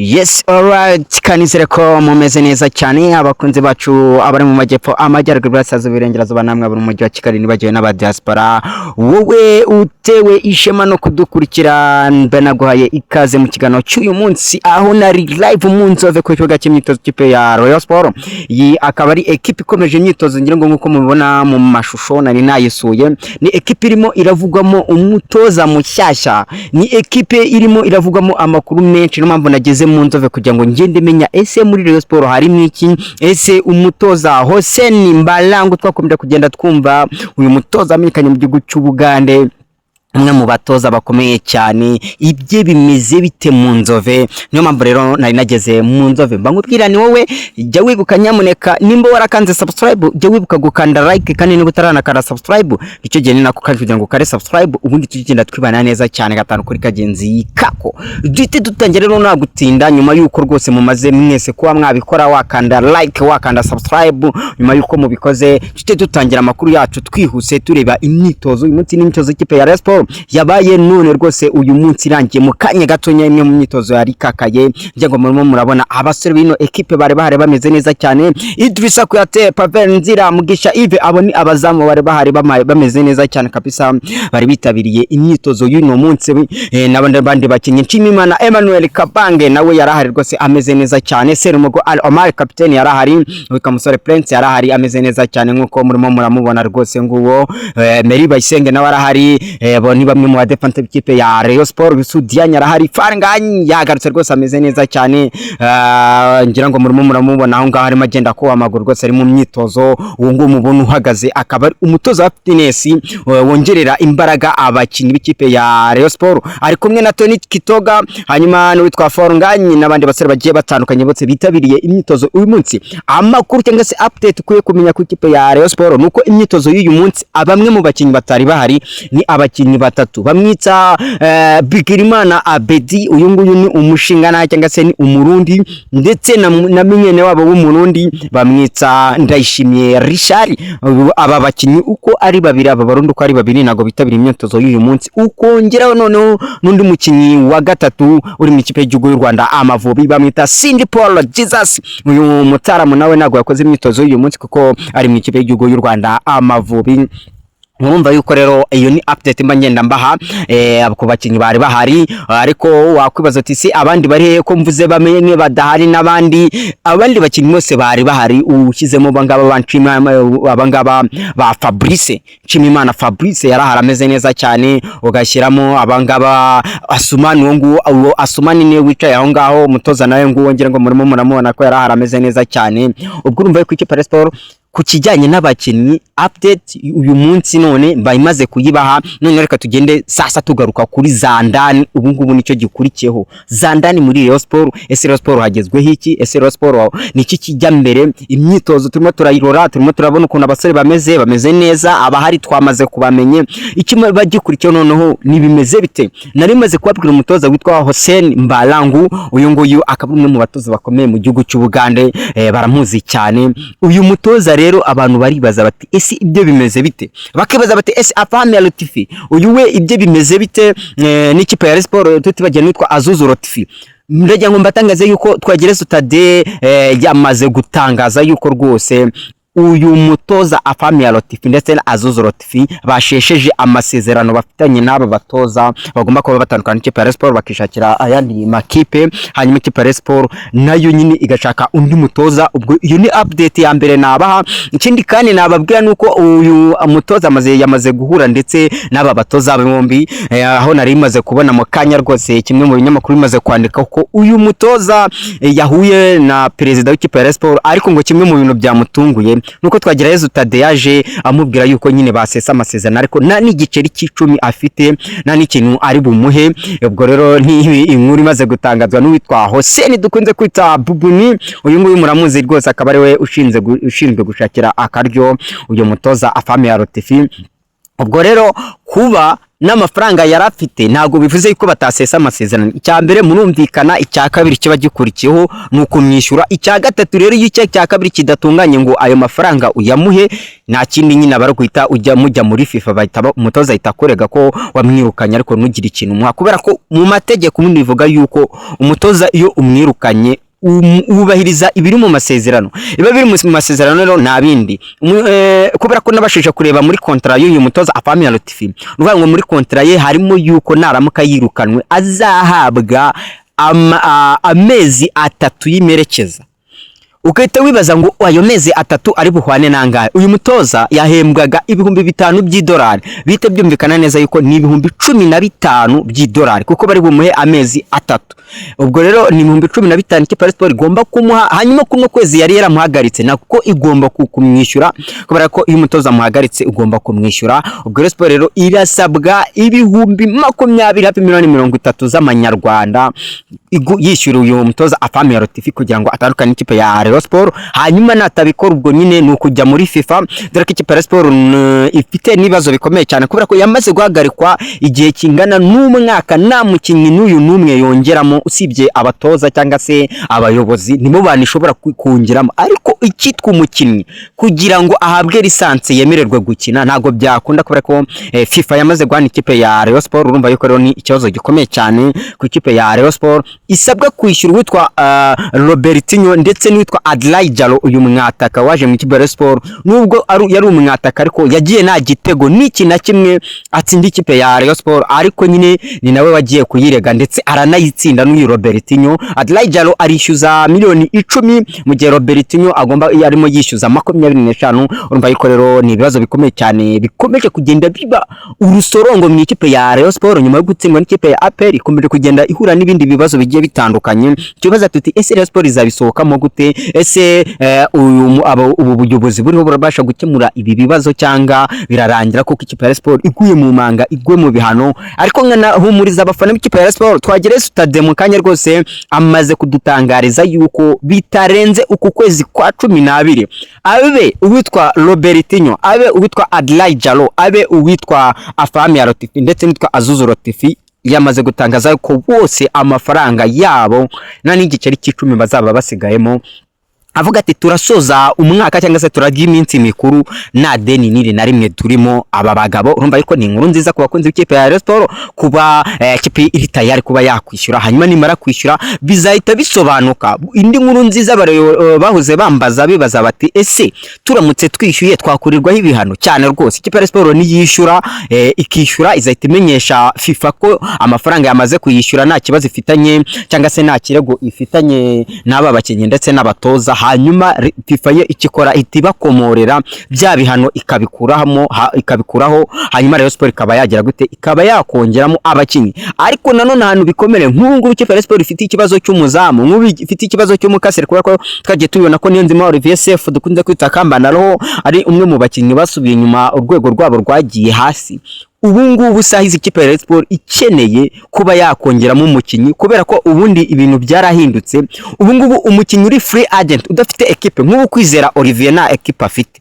Yes, alright. Kanizere ko mumeze neza cyane abakunzi bacu abari mu majyepfo amajyaruguru y'Iburasirazuba Iburengerazuba namwe abari mu mujyi wa Kigali nibagiwe n'aba diaspora. Wowe utewe ishema no kudukurikira mbanaguhaye ikaze mu kiganiro cy'uyu munsi aho nari live mu Nzove ku kibuga cy'imyitozo kipe ya Royal Sport. Iyi akaba ari equipe ikomeje imyitozo ngira ngo nkuko mubibona mu mashusho nari nayisuye. Ni equipe irimo iravugwamo umutoza mushyashya. Ni equipe irimo iravugwamo amakuru menshi n'amambo nageze mu Nzove kugira ngo ngende menya ese muri Rayon Sport harimo iki, ese umutoza Hossein Mbalangu twakomeje kugenda twumva uyu mutoza amenyekanye mu gihugu cy'Ubugande, umwe mu batoza bakomeye cyane, ibye bimeze bite mu Nzove. Niyo mpamvu rero nari nageze mu Nzove mbangubwira ni wowe jya wibuka nyamuneka nimba warakanze subscribe jya wibuka gukanda like kandi niba utaranakanda subscribe icyo gihe ni nako kandi kugira ngo ukare subscribe ubundi tugenda twibana neza cyane gatanu kuri kagenzi kako. Duhite dutangira rero nagutinda nyuma yuko rwose mumaze mwese kuba mwabikora wakanda like wakanda subscribe nyuma yuko mubikoze duhite dutangira amakuru yacu twihuse tureba imyitozo. Uyu munsi ni imyitozo kipe ya Rayon Sport yabaye none rwose uyu munsi irangiye mu kanya gatonya imwe mu myitozo yari kakaye ngo murimo murabona abasore bino equipe bari bahari bameze neza cyane. Idrissa Kuyate, Pavel Nzira, Mugisha Yves abo ni abazamu bari bahari bameze neza cyane kabisa, bari bitabiriye imyitozo y'uno munsi n'abandi bandi bakinyi Nshimiyimana Emmanuel Kabange nawe yarahari rwose ameze neza cyane. Serumogo Al Omar capitaine yarahari, Wikamusore Prince yarahari ameze neza cyane nkuko murimo muramubona rwose nguwo. Meri Bayisenge nawe arahari, ni bamwe mu badefense b'ikipe ya Rayon Sport. Bisudianya arahari, Faranganye yagarutse rwose ameze neza cyane. Ngira ngo murimo muramubona aho ngaho arimo agenda ko amaguru rwose ari mu myitozo. Uwo ngo mubona uhagaze akaba ari umutoza wa fitness wongerera imbaraga abakinnyi b'ikipe ya Rayon Sport, ari kumwe na Tony Kitoga hanyuma n'uwitwa Faranganye n'abandi basore bagiye batandukanye bose bitabiriye imyitozo uyu munsi. Amakuru cyangwa se update kuye kumenya ku ikipe ya Rayon Sport nuko imyitozo y'uyu munsi abamwe mu bakinnyi batari bahari ni abakinnyi batatu bamwita Bigirimana Abedi, uyu nguyu ni umushingana cyangwa se ni umurundi, ndetse na menyene wabo w'umurundi bamwita Ndayishimiye Richard. Aba bakinnyi uko ari babiri, aba barundi uko ari babiri nago bitabira imyitozo y'uyu munsi. Ukongeraho noneho n'undi mukinnyi wa gatatu uri mu ikipe y'Igihugu y'u Rwanda Amavubi bamwita Cindy Paul Jesus. Uyu mutaramu nawe nago yakoze imyitozo y'uyu munsi kuko ari mu ikipe y'Igihugu y'u Rwanda Amavubi. Murumva yuko rero iyo ni update mba ngenda mbaha ku bakinyi bari bahari, ariko wakwibaza ati se abandi bari ko mvuze bamenye badahari n'abandi bakinyi bose bari bahari ushyizemo bangaba banshima abangaba ba Fabrice Nshimiyimana Fabrice yarahara ameze neza cyane, ugashyiramo abangaba Asumani uwo Asumani niwe wicaye aho ngaho umutoza nawe nguwo ngira ngo murimo muramubona ko yarahara ameze neza cyane. Ubwo urumva yuko ikipe ya Sport ku kijyanye n'abakinnyi update uyu munsi none bayimaze kuyibaha. None reka tugende sasa tugaruka kuri Zandani. Ubu ngubu nicyo gikurikiyeho Zandani muri Rayon Sport. Ese Rayon Sport hagezweho iki? Ese Rayon Sport niki kijya mbere? Imyitozo turimo turayirora, turimo turabona ukuntu abasore bameze neza, abahari twamaze kubamenye. Ikimo bagikurikiyeho noneho nibimeze bite? Nari maze kubabwira umutoza witwa Hossein Mbalangu, uyu nguyu akaba umwe mu batoza bakomeye mu gihugu cy'Ubugande, baramuzi cyane. Uyu mutoza rero abantu baribaza bati ese ibyo bimeze bite, bakibaza bati ese Afamia Latifi uyu we ibyo bimeze bite n'ikipe ya Rayon Sport tutibagenda nitwa Azuzu Latifi. Ndagira ngo mbatangaze yuko Twagerezo Tade yamaze gutangaza yuko rwose uyu mutoza Afamia Latifi ndetse na Azuzu Latifi bashesheje amasezerano bafitanye n'aba batoza, bagomba kuba batandukana n'ikipe ya Rayon Sport bakishakira ayandi makipe, hanyuma ikipe ya Rayon Sport nayo nyine igashaka undi mutoza. Ubwo iyo ni update ya mbere nabaha. Ikindi kandi nababwira nuko uyu mutoza yamaze guhura ndetse n'aba batoza bombi, aho nari maze kubona mu kanya rwose kimwe mu binyamakuru bimaze kwandika ko uyu mutoza yahuye na perezida w'ikipe ya Rayon Sport, ariko ngo kimwe mu bintu byamutunguye nuko Twagerezo Tade yaje amubwira yuko nyine basesa amasezerano ariko nta n'igiceri cy'icumi afite, nta n'ikintu ari bumuhe. Ubwo rero ni inkuru imaze gutangazwa n'uwitwa Hossein dukunze kwita Bubuni. Uyu nguyu muramuzi rwose akaba ari we ushinzwe gushakira akaryo uyu mutoza Afamia Latifi. Ubwo rero kuba n'amafaranga yarafite ntago bivuze yuko batasesa amasezerano. Icya mbere murumvikana, icya kabiri kiba gikurikiyeho nuko mwishura, icya gatatu rero iyo cya kabiri kidatunganye ngo ayo mafaranga uyamuhe, nta kindi nyine abara guhita mujya muri FIFA bahita umutoza ahita akorega ko wamwirukanye ariko nugira ikintu umuha, kubera ko mu mategeko umuntu bivuga yuko umutoza iyo umwirukanye ubahiriza ibiri mu masezerano. Iba biri mu masezerano rero nta bindi, kubera ko nabashije kureba muri contrat y'uyu mutoza Afamia Latifi, nuvuga ngo muri contrat ye harimo yuko naramuka yirukanwe azahabwa amezi 3 y'imerekeza. Ukahita wibaza ngo ayo mezi 3 ari buhwane nangahe? Uyu mutoza yahembwaga ibihumbi 5 by'idolari, bite byumvikana neza yuko ni ibihumbi 15 by'idolari kuko bari bumuhe amezi 3. Ubwo rero ni ibihumbi 15 ikipe ya Sport igomba kumuha, hanyuma kuno kwezi yari yaramuhagaritse nako igomba kumwishyura, kubera ko iyo mutoza muhagaritse ugomba kumwishyura. Ubwo rero Sport rero irasabwa ibihumbi 20 hafi miliyoni 30 z'amanyarwanda yishyura uyu mutoza Afamia Latifi kugira ngo atandukane ikipe ya Rayon Sport. Hanyuma natabikora ubwo nyine ni ukujya muri FIFA, dore ko ikipe ya Sport ifite nibazo bikomeye cyane kubera ko yamaze guhagarikwa igihe kingana n'umwaka, nta mukinnyi n'uyu numwe yongeramo usibye abatoza cyangwa se abayobozi, nibo banishobora kungeramo. Ariko ikitwa umukinnyi kugira ngo ahabwe lisanse yemererwe gukina ntago byakunda, kubera ko FIFA yamaze guhana ikipe ya Rayon Sport. Urumva yuko rero ni ikibazo gikomeye cyane ku ikipe ya Rayon Sport, isabwa kwishyura witwa Robertinho ndetse n'uwitwa Adlai Jalo, uyu mwataka waje mu ikipe ya Sport. Nubwo yari umwataka ariko yagiye nta gitego n'iki na kimwe atsinda ikipe ya Rayon Sport, ariko nyine ni nawe wagiye kuyirega ndetse aranayitsinda n'uyu Robertinho. Adlai Jalo arishyuza miliyoni 10 mu gihe Robertinho agomba yarimo yishyuza 25. Urumva yuko rero ni ibibazo bikomeye cyane bikomeje kugenda biba urusorongo mu ikipe ya Rayon Sport nyuma yo gutsindwa n'ikipe ya APR, ikomeje kugenda ihura n'ibindi bibazo bigiye bitandukanye. Kibaza tuti ese Rayon Sport izabisohokamo gute? Ese ubu buyobozi buriho burabasha gukemura ibi bibazo cyangwa birarangira kuko ikipe ya Sport iguye mu manga, igwe mu bihano? Ariko nkana humuriza abafana b'ikipe ya Sport, twagere Stade mu kanya rwose amaze kudutangariza yuko bitarenze uku kwezi kwa 12 abe uwitwa Robertinho, abe uwitwa Adlai Jalo, abe uwitwa Afamia Latifi ndetse n'uwitwa Azuzu Latifi yamaze gutangaza ko bose amafaranga yabo na n'igiceri cy'icumi bazaba basigayemo. Avuga ati turasoza umwaka cyangwa se turarya iminsi mikuru na deni niri na rimwe turimo aba bagabo. Urumva yuko ni inkuru nziza ku bakunzi b'ikipe ya Rayon Sport kuba ikipe iri tayari kuba yakwishyura, hanyuma nimara kwishyura bizahita bisobanuka. Indi nkuru nziza bahoze bambaza bibaza bati ese turamutse twishyuye twakurirwaho ibihano cyane rwose. Ikipe ya Rayon Sport niyishyura ikishyura izahita imenyesha FIFA ko amafaranga yamaze kuyishyura nta kibazo ifitanye cyangwa se nta kirego ifitanye n'aba bakinnyi ndetse n'abatoza. Hanyuma FIFA ye ikikora itibakomorera bya bihano ikabikuraho, hanyuma Rayon Sport ikaba yagira gute, ikaba yakongeramo abakinnyi. Ariko nanone ahantu bikomere nk'ubu ikipe ya Rayon Sport ifite ikibazo cy'umuzamu, nk'ubu ifite ikibazo cy'umukasire, kubera ko twagiye tubibona ko Niyonzima Olivier Sefu dukunze kwita Kambana roho ari umwe mu bakinnyi basubiye inyuma, urwego rwabo rwagiye hasi. Ubu ngubu sahize ikipe ya Sport ikeneye kuba yakongeramo umukinnyi, kubera ko ubundi ibintu byarahindutse. Ubu ngubu umukinnyi uri free agent udafite equipe nk'ubu Kwizera Olivier na equipe afite,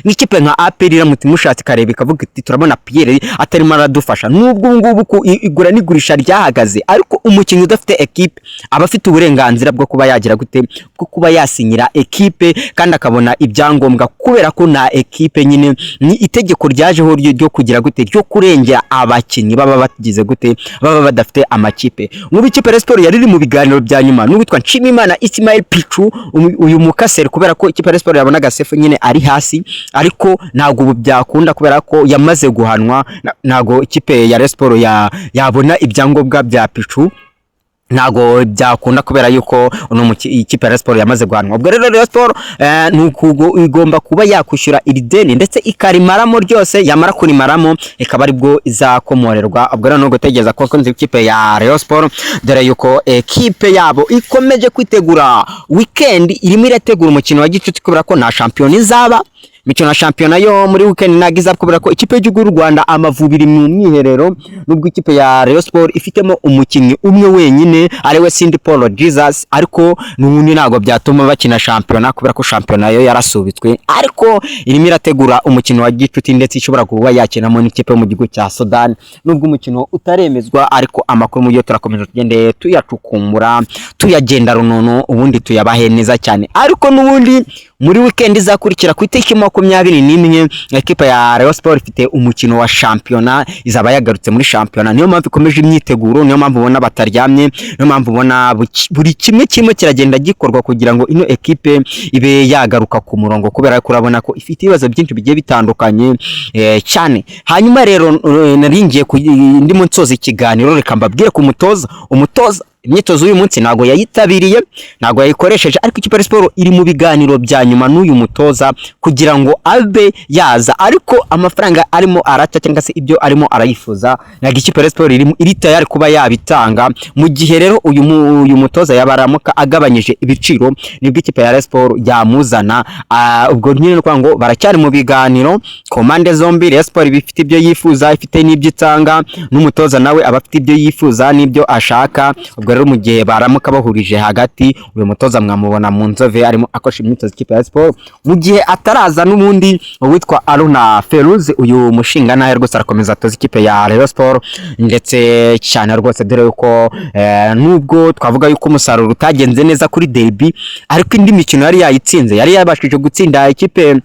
n'ikipe nka APR iramutse mushatse kareba ikavuga iti turabona Pierre atarimo aradufasha, nubwo ngubu ku igura n'igurisha ryahagaze, ariko umukinnyi udafite equipe aba afite uburenganzira bwo kuba yagira gute, bwo kuba yasinyira equipe kandi akabona ibyangombwa, kubera ko na equipe nyine ni itegeko ryajeho ryo kugira gute, ryo kurengera abakinnyi baba batigize gute, baba badafite amakipe. Nk'ubu ikipe ya Sport yari iri mu biganiro bya nyuma n'uwitwa Nshimimana Ismail Pichu, uyu mukasere, kubera ko ikipe ya Sport yabonaga Sefu nyine ari hasi, ariko ntago ubu byakunda kubera ko yamaze guhanwa. Ntago ikipe ya Sport yabona ibyangombwa bya Pichu, ntago byakunda kubera yuko ikipe ya Sport yamaze guhanwa. Ubwo rero Rayon Sport nuko igomba kuba yakwishyura iri deni ndetse ikarimaramo ryose, yamara kurimaramo ikaba aribwo izakomorerwa. Ubwo rero no gutegereza ko konzi ikipe ya Rayon Sport, dore yuko ekipe yabo ikomeje kwitegura weekend, irimo irategura umukino wa gicuti kubera ko nta champion izaba imikino ya shampiyona yo muri weekend nagiza kubera ko ikipe y'igihugu y'u Rwanda Amavubi iri mu mwiherero, nubwo ikipe ya Rayon Sport ifitemo umukinnyi umwe wenyine ari we Cindy Paul Jesus, ariko n'ubundi ntago byatuma bakina shampiyona kubera ko shampiyona yo yarasubitswe, ariko irimo irategura umukino wa gicuti ndetse ishobora kuba yakinamo n'ikipe mu gihugu cya Sudan, nubwo umukino utaremezwa, ariko amakuru mu gihe turakomeje tugende tuyacukumbura tuyagenda runono ubundi tuyabahe neza cyane. Ariko n'ubundi muri weekend izakurikira ku itariki 21 ekipa ya Rayon Sport ifite umukino wa shampiyona, izaba yagarutse muri shampiyona, niyo mpamvu ikomeje imyiteguro, niyo mpamvu ubona bataryamye, niyo mpamvu ubona buri kimwe kiragenda gikorwa kugira ngo ino ekipe ibe yagaruka ku murongo, kubera ko urabona ko ifite ibibazo byinshi bigiye bitandukanye cyane. Hanyuma rero naringiye ndimo nsoza ikiganiro, reka mbabwire ku umutoza imyitozo uyu munsi ntago yayitabiriye, ntago yayikoresheje, ariko ikipe ya Sport iri mu biganiro bya nyuma n'uyu mutoza kugira ngo abe yaza, ariko amafaranga arimo araca cyangwa se ibyo arimo arayifuza ntago ikipe ya Sport iri tayari kuba yabitanga. Mu gihe rero uyu mutoza yabaramuka agabanyije ibiciro, nibwo ikipe ya Sport yamuzana. Ubwo nyine kwa ngo baracyari mu biganiro, komande zombi Rayon Sport bifite ibyo yifuza, ifite n'ibyo itanga, n'umutoza nawe aba afite ibyo yifuza n'ibyo ashaka. Ubwo rero mu gihe baramuka bahurije hagati, uyu mutoza mwamubona mu nzove arimo akosha imyitozo ikipe ya Sport, mu gihe ataraza n'ubundi witwa Aruna Feruz, uyu mushinga nawe rwose arakomeza atoza ikipe ya Rayon Sport ndetse cyane rwose, dore yuko nubwo twavuga yuko umusaruro utagenze neza kuri derby, ariko indi mikino yari yayitsinze, yari yabashije gutsinda ikipe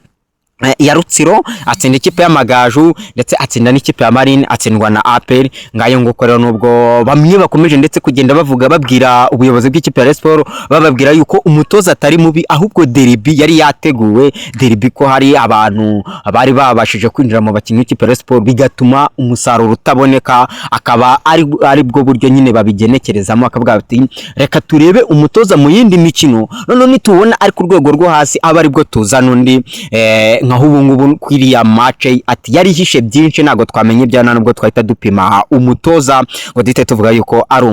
ya Rutsiro, atsinda ikipe y'Amagaju ndetse atsinda n'ikipe ya Marine, atsindwa na APR. Ngayo nguko rero nubwo bamwe bakomeje ndetse kugenda babwira ubuyobozi bw'ikipe ya Sport, bababwira yuko umutoza atari mubi, ahubwo derby yari yateguwe, derby ko hari abantu bari babashije kwinjira mu bakinnyi b'ikipe ya Sport, bigatuma umusaruro utaboneka, akaba ari bwo buryo nyine babigenekerezamo, akavuga ati reka turebe umutoza mu yindi mikino, none nitubona ari ku rwego rwo hasi aba ari bwo tuzana undi. Nkaho ubu ngubu kwiriya match ati yari hishe byinshi, ntago twamenye byana nubwo twahita dupima umutoza ngo dite tuvuga yuko ari